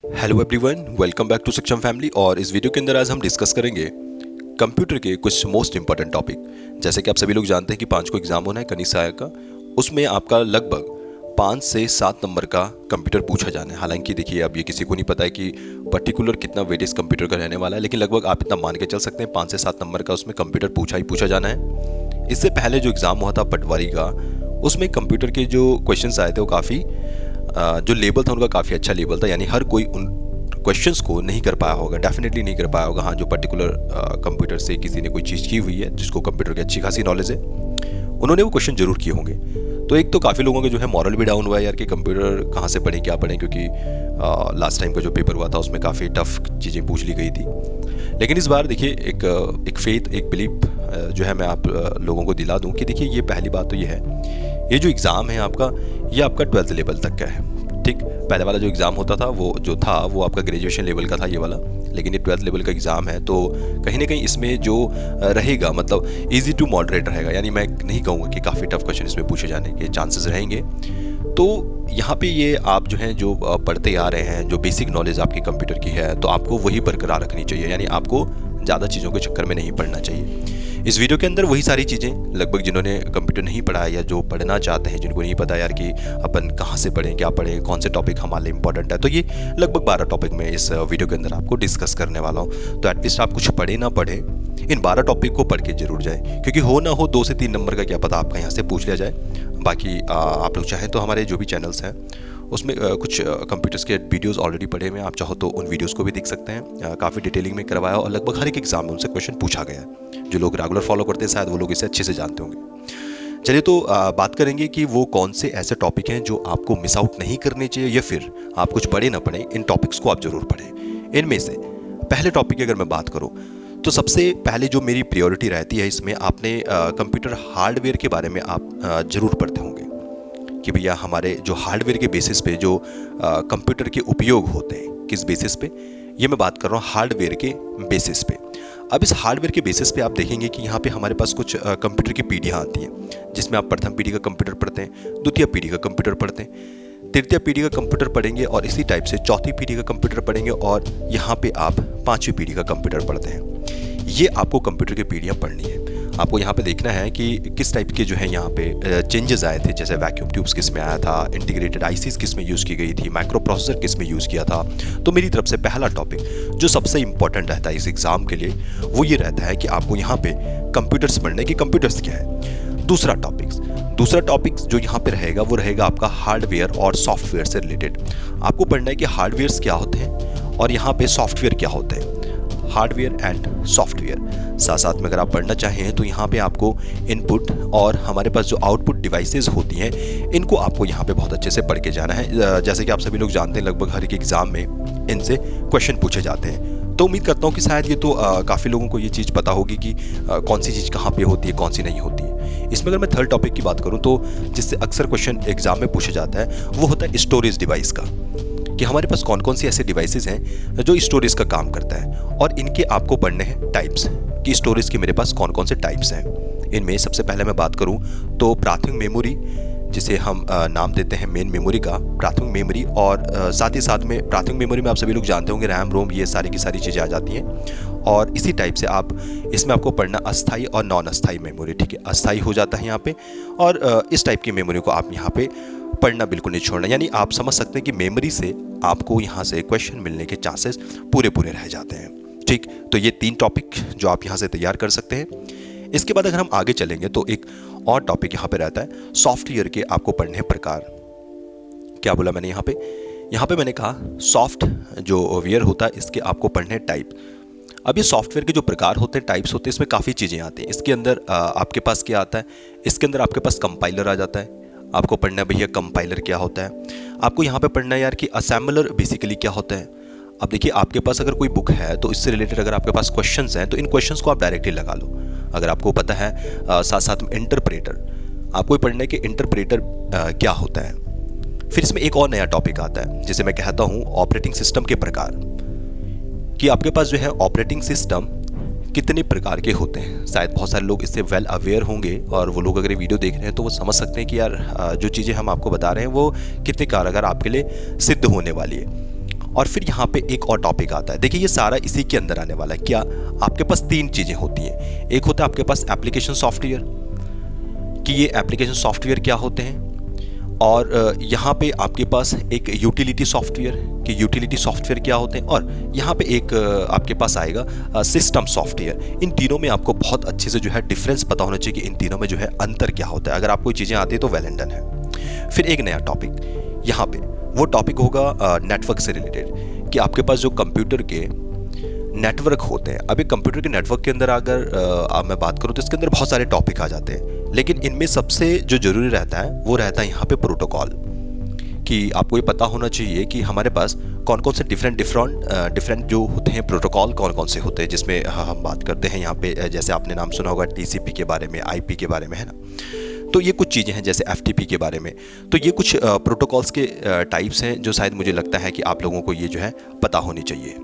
Hello everyone, welcome back to Saksham family. और इस video के अंदर आज हम डिस्कस करेंगे कंप्यूटर के कुछ मोस्ट इंपॉर्टेंट टॉपिक। जैसे कि आप सभी लोग जानते हैं कि 5 को एग्जाम होना है कनिष्ठ सहायक का। उसमें आपका लगभग 5 से 7 नंबर का कंप्यूटर पूछा जाना है। हालांकि देखिए, अब ये किसी को नहीं पता है कि पर्टिकुलर कितना वेटेज कंप्यूटर का रहने वाला है, लेकिन लगभग आप इतना मान के चल सकते हैं 5 से 7 नंबर का उसमें कंप्यूटर पूछा जाना है। इससे पहले जो एग्ज़ाम हुआ था पटवारी का, उसमें कंप्यूटर के जो क्वेश्चन आए थे वो काफ़ी जो लेवल था उनका काफ़ी अच्छा लेवल था। यानी हर कोई उन क्वेश्चंस को नहीं कर पाया होगा, डेफिनेटली नहीं कर पाया होगा। हाँ, जो पर्टिकुलर कंप्यूटर से किसी ने कोई चीज़ की हुई है, जिसको कंप्यूटर की अच्छी खासी नॉलेज है, उन्होंने वो क्वेश्चन जरूर किए होंगे। तो एक तो काफ़ी लोगों के जो है मॉरल भी डाउन हुआ है यार कि कंप्यूटर कहाँ से पढ़ें क्या पढ़ें, क्योंकि लास्ट टाइम का जो पेपर हुआ था उसमें काफ़ी टफ चीज़ें पूछ ली गई थी। लेकिन इस बार देखिए एक फेथ, एक बिलीफ जो है मैं आप लोगों को दिला दूं कि देखिए, ये पहली बात तो ये है, ये जो एग्ज़ाम है आपका, ये आपका 12th लेवल तक का है। ठीक, पहले वाला जो एग्ज़ाम होता था वो आपका ग्रेजुएशन लेवल का था ये वाला, लेकिन ये 12th लेवल का एग्ज़ाम है। तो कहीं ना कहीं इसमें जो रहेगा, मतलब ईजी टू मॉडरेट रहेगा। यानी मैं नहीं कहूँगा कि काफ़ी टफ क्वेश्चन इसमें पूछे जाने के चांसेस रहेंगे। तो यहाँ पे ये आप जो हैं जो पढ़ते आ रहे हैं, जो बेसिक नॉलेज आपकी कंप्यूटर की है, तो आपको वही बरकरार रखनी चाहिए। यानी आपको ज़्यादा चीज़ों के चक्कर में नहीं पड़ना चाहिए। इस वीडियो के अंदर वही सारी चीज़ें लगभग जिन्होंने कंप्यूटर नहीं पढ़ा है या जो पढ़ना चाहते हैं, जिनको नहीं पता यार कि अपन कहाँ से पढ़ें, क्या पढ़ें, कौन से टॉपिक हमारे लिए इंपॉर्टेंट है, तो ये लगभग 12 टॉपिक में इस वीडियो के अंदर आपको डिस्कस करने वाला हूँ। तो एटलीस्ट आप कुछ पढ़े ना पढ़े, इन 12 टॉपिक को पढ़ के जरूर जाए, क्योंकि हो ना हो 2 से 3 नंबर का क्या पता आपका यहाँ से पूछ लिया जाए। बाकी आप लोग चाहें तो हमारे जो भी चैनल्स हैं उसमें कुछ कंप्यूटर्स के वीडियोस ऑलरेडी पड़े हुए हैं, आप चाहो तो उन वीडियोस को भी देख सकते हैं। काफ़ी डिटेलिंग में करवाया और लगभग हर एक एग्जाम में उनसे क्वेश्चन पूछा गया है। जो लोग रेगुलर फॉलो करते हैं शायद वो लोग इसे अच्छे से जानते होंगे। चलिए, तो बात करेंगे कि वो कौन से ऐसे टॉपिक हैं जो आपको मिस आउट नहीं करने चाहिए, या फिर आप कुछ पढ़े ना पढ़ें, इन टॉपिक्स को आप जरूर पढ़ें। इनमें से पहले टॉपिक की अगर मैं बात करूँ, तो सबसे पहले जो मेरी प्रायोरिटी रहती है इसमें, आपने कंप्यूटर हार्डवेयर के बारे में आप ज़रूर पढ़ते होंगे कि भैया हमारे जो हार्डवेयर के बेसिस पे जो कंप्यूटर के उपयोग होते हैं, किस बेसिस पे, ये मैं बात कर रहा हूँ हार्डवेयर के बेसिस पे। अब इस हार्डवेयर के बेसिस पे आप देखेंगे कि यहाँ पे हमारे पास कुछ कंप्यूटर की पीढ़ियाँ आती हैं, जिसमें आप प्रथम पीढ़ी का कंप्यूटर पढ़ते हैं, द्वितीय पीढ़ी का कंप्यूटर पढ़ते हैं, तृतीय पीढ़ी का कंप्यूटर पढ़ेंगे, और इसी टाइप से चौथी पीढ़ी का कंप्यूटर पढ़ेंगे, और यहाँ पे आप 5वीं पीढ़ी का कंप्यूटर पढ़ते हैं। ये आपको कंप्यूटर की पीढ़ियाँ पढ़नी है। आपको यहाँ पे देखना है कि किस टाइप के जो है यहाँ पे चेंजेस आए थे। जैसे वैक्यूम ट्यूब्स किस में आया था, इंटीग्रेटेड आईसीज किस में यूज़ की गई थी, माइक्रो प्रोसेसर किस में यूज़ किया था। तो मेरी तरफ से पहला टॉपिक जो सबसे इंपॉर्टेंट रहता है इस एग्ज़ाम के लिए, वो ये रहता है कि आपको यहाँ पे कंप्यूटर्स पढ़ने की, कंप्यूटर्स क्या है। दूसरा टॉपिक जो यहाँ पे रहेगा वो रहेगा आपका हार्डवेयर और सॉफ्टवेयर से रिलेटेड। आपको पढ़ना है कि हार्डवेयर्स क्या होते हैं और यहाँ पे सॉफ्टवेयर क्या होते हैं। हार्डवेयर एंड सॉफ्टवेयर साथ साथ में अगर आप पढ़ना चाहें तो यहाँ पे आपको इनपुट और हमारे पास जो आउटपुट डिवाइसेस होती हैं, इनको आपको यहाँ पे बहुत अच्छे से पढ़ के जाना है। जैसे कि आप सभी लोग जानते हैं, लगभग हर एक एग्ज़ाम में इनसे क्वेश्चन पूछे जाते हैं। तो उम्मीद करता हूँ कि शायद ये तो काफ़ी लोगों को ये चीज़ पता होगी कि कौन सी चीज़ कहाँ पे होती है, कौन सी नहीं होती है। इसमें अगर मैं थर्ड टॉपिक की बात करूँ, तो जिससे अक्सर क्वेश्चन एग्जाम में पूछा जाता है, वो होता है स्टोरेज डिवाइस का, कि हमारे पास कौन कौन सी ऐसे डिवाइसेस हैं जो स्टोरेज का काम करता है, और इनके आपको पढ़ने हैं टाइप्स, कि स्टोरेज के मेरे पास कौन कौन से टाइप्स हैं। इनमें सबसे पहले मैं बात करूं तो प्राथमिक मेमोरी, जिसे हम नाम देते हैं मेन मेमोरी का, प्राथमिक मेमोरी, और साथ ही साथ में प्राथमिक मेमोरी में आप सभी लोग जानते होंगे रैम रोम, ये सारी की सारी चीज़ें आ जाती हैं। और इसी टाइप से आप इसमें आपको पढ़ना अस्थाई और नॉन अस्थाई मेमोरी। ठीक है, अस्थाई हो जाता है यहाँ पे, और इस टाइप की मेमोरी को आप यहाँ पे पढ़ना बिल्कुल नहीं छोड़ना। यानी आप समझ सकते हैं कि मेमोरी से आपको यहाँ से क्वेश्चन मिलने के चांसेस पूरे रह जाते हैं। ठीक, तो ये 3 टॉपिक जो आप यहाँ से तैयार कर सकते हैं। इसके बाद अगर हम आगे चलेंगे तो एक और टॉपिक यहाँ पे रहता है सॉफ्टवेयर के आपको पढ़ने प्रकार। क्या बोला मैंने यहाँ पे मैंने कहा सॉफ्ट जो वेयर होता है, इसके आपको पढ़ने टाइप। अब ये सॉफ्टवेयर के जो प्रकार होते हैं, टाइप्स होते हैं, इसमें काफ़ी चीज़ें आती हैं। इसके अंदर आपके पास क्या आता है, इसके अंदर आपके पास कंपाइलर आ जाता है। आपको पढ़ना है भैया कंपाइलर क्या होता है। आपको यहाँ पे पढ़ना है यार कि असेंबलर बेसिकली क्या होता है। अब देखिए, आपके पास अगर कोई बुक है तो इससे रिलेटेड अगर आपके पास क्वेश्चंस हैं तो इन क्वेश्चंस को आप डायरेक्टली लगा लो। अगर आपको पता है साथ साथ में इंटरप्रेटर, आपको पढ़ना है कि इंटरप्रेटर क्या होता है। फिर इसमें एक और नया टॉपिक आता है जिसे मैं कहता हूँ ऑपरेटिंग सिस्टम के प्रकार, कि आपके पास जो है ऑपरेटिंग सिस्टम कितने प्रकार के होते हैं। शायद बहुत सारे लोग इससे वेल अवेयर होंगे, और वो लोग अगर ये वीडियो देख रहे हैं तो वो समझ सकते हैं कि यार जो चीज़ें हम आपको बता रहे हैं वो कितने कारगर आपके लिए सिद्ध होने वाली है। और फिर यहाँ पे एक और टॉपिक आता है। देखिए ये सारा इसी के अंदर आने वाला है। क्या आपके पास तीन चीज़ें होती हैं। एक होता है आपके पास एप्लीकेशन सॉफ्टवेयर, कि ये एप्लीकेशन सॉफ्टवेयर क्या होते हैं, और यहाँ पे आपके पास एक यूटिलिटी सॉफ्टवेयर, कि यूटिलिटी सॉफ्टवेयर क्या होते हैं, और यहाँ पे एक आपके पास आएगा सिस्टम सॉफ्टवेयर। इन तीनों में आपको बहुत अच्छे से जो है डिफरेंस पता होना चाहिए कि इन तीनों में जो है अंतर क्या होता है। अगर आपको चीज़ें आती है तो वेल एंड डन है। फिर एक नया टॉपिक यहाँ पे, वो टॉपिक होगा नेटवर्क से रिलेटेड, कि आपके पास जो कंप्यूटर के नेटवर्क होते हैं। अभी कंप्यूटर के नेटवर्क के अंदर अगर मैं बात करूँ तो इसके अंदर बहुत सारे टॉपिक आ जाते हैं, लेकिन इनमें सबसे जो ज़रूरी रहता है वो रहता है यहाँ पे प्रोटोकॉल। कि आपको ये पता होना चाहिए कि हमारे पास कौन कौन से डिफरेंट जो होते हैं प्रोटोकॉल कौन कौन से होते हैं, जिसमें हम बात करते हैं यहाँ पे, जैसे आपने नाम सुना होगा TCP के बारे में, IP के बारे में, है ना। तो ये कुछ चीज़ें हैं जैसे FTP के बारे में। तो ये कुछ प्रोटोकॉल्स के टाइप्स हैं जो शायद मुझे लगता है कि आप लोगों को ये जो है पता होनी चाहिए।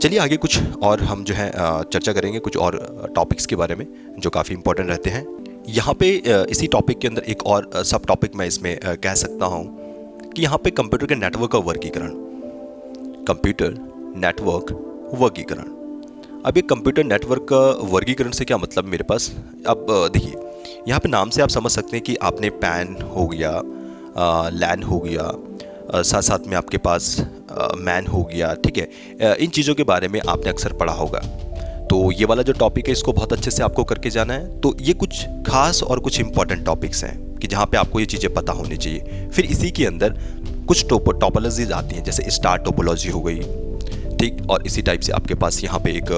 चलिए आगे कुछ और हम जो है चर्चा करेंगे कुछ और टॉपिक्स के बारे में जो काफ़ी इंपॉर्टेंट रहते हैं। यहाँ पे इसी टॉपिक के अंदर एक और सब टॉपिक मैं इसमें कह सकता हूँ कि यहाँ पे कंप्यूटर के नेटवर्क का वर्गीकरण, कंप्यूटर नेटवर्क वर्गीकरण। अब ये कंप्यूटर नेटवर्क का वर्गीकरण से क्या मतलब मेरे पास, अब देखिए यहाँ पे नाम से आप समझ सकते हैं कि आपने पैन हो गया, लैन हो गया, साथ साथ में आपके पास मैन हो गया, ठीक है। इन चीज़ों के बारे में आपने अक्सर पढ़ा होगा। तो ये वाला जो टॉपिक है इसको बहुत अच्छे से आपको करके जाना है। तो ये कुछ खास और कुछ इंपॉर्टेंट टॉपिक्स हैं कि जहाँ पे आपको ये चीज़ें पता होनी चाहिए। फिर इसी के अंदर कुछ टोपोलॉजीज आती हैं, जैसे स्टार टोपोलॉजी हो गई, ठीक। और इसी टाइप से आपके पास यहाँ पे एक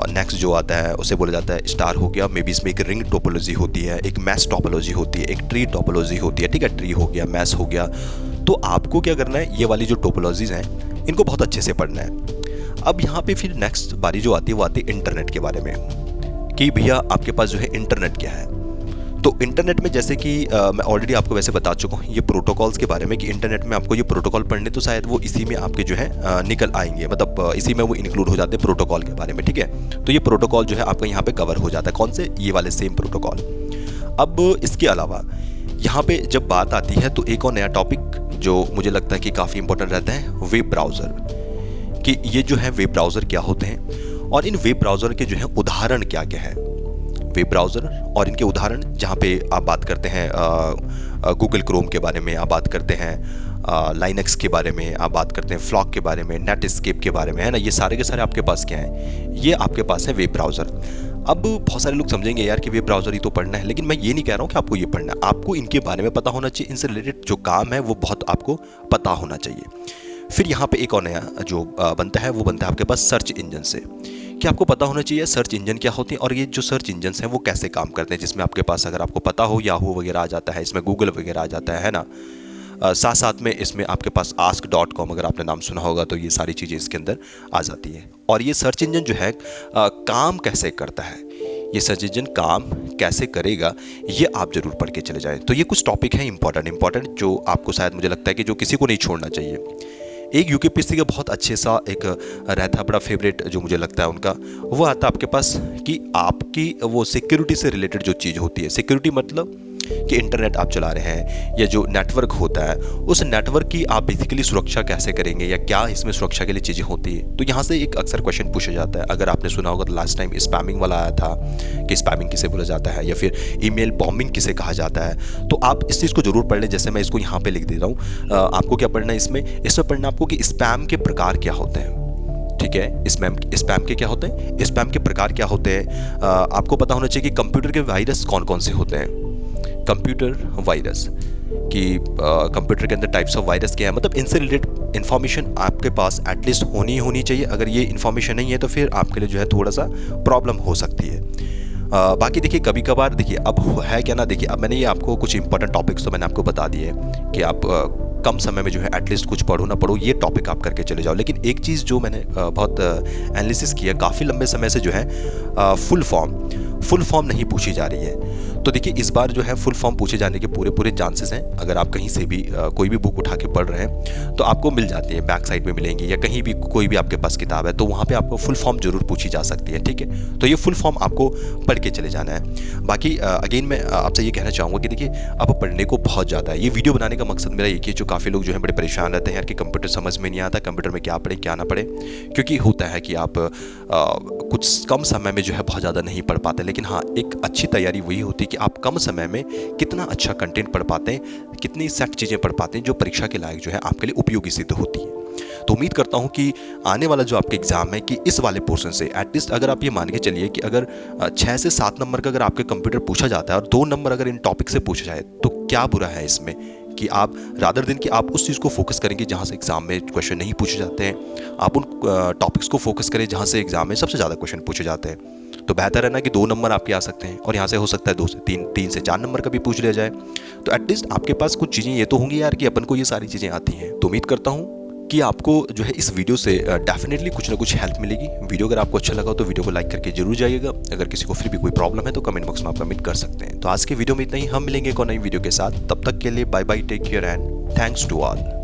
नेक्स्ट जो आता है उसे बोला जाता है स्टार हो गया। मे बी इसमें एक रिंग टोपोलॉजी होती है, एक मैस टोपोलॉजी होती है, एक ट्री टोपोलॉजी होती है, ठीक है। ट्री हो गया, मैस हो गया। तो आपको क्या करना है, ये वाली जो टोपोलॉजीज हैं इनको बहुत अच्छे से पढ़ना है। अब यहाँ पे फिर नेक्स्ट बारी जो आती है वो आती है इंटरनेट के बारे में, कि भैया आपके पास जो है इंटरनेट क्या है। तो इंटरनेट में जैसे कि मैं ऑलरेडी आपको वैसे बता चुका हूँ ये प्रोटोकॉल्स के बारे में, कि इंटरनेट में आपको ये प्रोटोकॉल पढ़ने तो शायद वो इसी में आपके जो है निकल आएंगे, मतलब इसी में वो इंक्लूड हो जाते हैं प्रोटोकॉल के बारे में, ठीक है। तो ये प्रोटोकॉल जो है आपका यहाँ पे कवर हो जाता है। कौन से, ये वाले सेम प्रोटोकॉल। अब इसके अलावा यहाँ पे जब बात आती है तो एक और नया टॉपिक जो मुझे लगता है कि काफ़ी इंपॉर्टेंट रहता है, वेब ब्राउज़र, कि ये जो है वेब ब्राउज़र क्या होते हैं और इन वेब ब्राउज़र के जो है उदाहरण क्या क्या है। वेब ब्राउज़र और इनके उदाहरण, जहाँ पे आप बात करते हैं गूगल क्रोम के बारे में, आप बात करते हैं लाइनक्स के बारे में, आप बात करते हैं फ्लॉक के बारे में, नेटस्केप के बारे में, है ना। ये सारे के सारे आपके पास क्या हैं, ये आपके पास है वेब ब्राउज़र। अब बहुत सारे लोग समझेंगे यार कि वेब ब्राउज़र ही तो पढ़ना है, लेकिन मैं ये नहीं कह रहा हूँ कि आपको ये पढ़ना है। आपको इनके बारे में पता होना चाहिए, इनसे रिलेटेड जो काम है वो बहुत आपको पता होना चाहिए। फिर यहाँ पे एक और नया जो बनता है वो बनता है आपके पास सर्च इंजन से, कि आपको पता होना चाहिए सर्च इंजन क्या होती है और ये जो सर्च इंजन हैं वो कैसे काम करते हैं, जिसमें आपके पास अगर आपको पता हो याहू वगैरह आ जाता है, इसमें गूगल वगैरह आ जाता है ना। साथ साथ में इसमें आपके पास ask.com अगर आपने नाम सुना होगा तो ये सारी चीज़ें इसके अंदर आ जाती हैं। और ये सर्च इंजन जो है काम कैसे करता है, ये सर्च इंजन काम कैसे करेगा, ये आप जरूर पढ़ के चले जाएं। तो ये कुछ टॉपिक हैं इंपॉर्टेंट जो आपको शायद मुझे लगता है कि जो किसी को नहीं छोड़ना चाहिए। एक यूकेपीएससी का बहुत अच्छे सा एक रहता है बड़ा फेवरेट जो मुझे लगता है उनका, वो आता है आपके पास कि आपकी वो सिक्योरिटी से रिलेटेड जो चीज़ होती है। सिक्योरिटी मतलब कि इंटरनेट आप चला रहे हैं या जो नेटवर्क होता है उस नेटवर्क की आप बेसिकली सुरक्षा कैसे करेंगे या क्या इसमें सुरक्षा के लिए चीज़ें होती है। तो यहाँ से एक अक्सर क्वेश्चन पूछा जाता है, अगर आपने सुना होगा तो लास्ट टाइम स्पैमिंग वाला आया था कि स्पैमिंग किसे बोला जाता है या फिर ईमेल बॉम्बिंग किसे कहा जाता है। तो आप इस चीज़ को जरूर पढ़ लें, जैसे मैं इसको यहाँ पे लिख दे रहा हूँ। आपको क्या पढ़ना है इसमें पढ़ना आपको कि स्पैम के प्रकार क्या होते हैं, ठीक है। स्पैम के क्या होते हैं, स्पैम के प्रकार क्या होते हैं। आपको पता होना चाहिए कि कंप्यूटर के वायरस कौन कौन से होते हैं, कंप्यूटर वायरस कि कंप्यूटर के अंदर टाइप्स ऑफ वायरस क्या है, मतलब इनसे रिलेटेड इन्फॉर्मेशन आपके पास एटलीस्ट होनी चाहिए। अगर ये इन्फॉर्मेशन नहीं है तो फिर आपके लिए जो है थोड़ा सा प्रॉब्लम हो सकती है। बाकी देखिए कभी कभार देखिए अब है क्या ना, देखिए अब मैंने ये आपको कुछ इंपॉर्टेंट टॉपिक्स तो मैंने आपको बता दिए कि आप कम समय में जो है एटलीस्ट कुछ पढ़ो ना पढ़ो ये टॉपिक आप करके चले जाओ। लेकिन एक चीज़ जो मैंने बहुत एनालिसिस किया काफ़ी लंबे समय से जो है फुल फॉर्म नहीं पूछी जा रही है। तो देखिए इस बार जो है फुल फॉर्म पूछे जाने के पूरे चांसेस हैं। अगर आप कहीं से भी कोई भी बुक उठा के पढ़ रहे हैं तो आपको मिल जाती है, बैक साइड में मिलेंगी या कहीं भी कोई भी आपके पास किताब है तो वहाँ पे आपको फुल फॉर्म जरूर पूछी जा सकती है। ठीक है, तो ये फुल फॉर्म आपको पढ़ के चले जाना है। बाकी अगेन मैं आपसे ये कहना चाहूँगा कि देखिए अब पढ़ने को बहुत ज़्यादा है। ये वीडियो बनाने का मकसद मेरा एक ही, जो काफ़ी लोग जो है बड़े परेशान रहते हैं यार कि कंप्यूटर समझ में नहीं आता, कंप्यूटर में क्या पढ़े क्या ना पढ़े। क्योंकि होता है कि आप कुछ कम समय में जो है बहुत ज़्यादा नहीं पढ़ पाते, लेकिन हाँ एक अच्छी तैयारी वही होती है कि आप कम समय में कितना अच्छा कंटेंट पढ़ पाते हैं, कितनी सेट चीज़ें पढ़ पाते हैं जो परीक्षा के लायक जो है आपके लिए उपयोगी सिद्ध होती है। तो उम्मीद करता हूँ कि आने वाला जो आपके एग्जाम है कि इस वाले पोर्शन से एटलीस्ट अगर आप ये मान के चलिए कि अगर 6 से 7 नंबर का अगर आपके कंप्यूटर पूछा जाता है और 2 नंबर अगर इन टॉपिक से पूछा जाए तो क्या बुरा है इसमें कि आप रादर दिन कि आप उस चीज़ को फोकस करेंगे जहाँ से एग्जाम में क्वेश्चन नहीं पूछे जाते हैं, आप उन टॉपिक्स को फोकस करें जहाँ से एग्जाम में सबसे ज़्यादा क्वेश्चन पूछे जाते हैं। तो बेहतर है ना कि 2 नंबर आपके आ सकते हैं और यहाँ से हो सकता है 2 से 3, 3 से 4 नंबर का भी पूछ लिया जाए। तो एटलीस्ट आपके पास कुछ चीज़ें ये तो होंगी यार कि अपन को ये सारी चीज़ें आती हैं। तो उम्मीद करता हूँ कि आपको जो है इस वीडियो से डेफिनेटली कुछ ना कुछ हेल्प मिलेगी। वीडियो अगर आपको अच्छा लगा तो वीडियो को लाइक करके जरूर जाइएगा। अगर किसी को फिर भी कोई प्रॉब्लम है तो कमेंट बॉक्स में आप कमेंट कर सकते हैं। तो आज के वीडियो में इतना ही, हम मिलेंगे एक और नई वीडियो के साथ। तब तक के लिए bye bye, take care and thanks to all.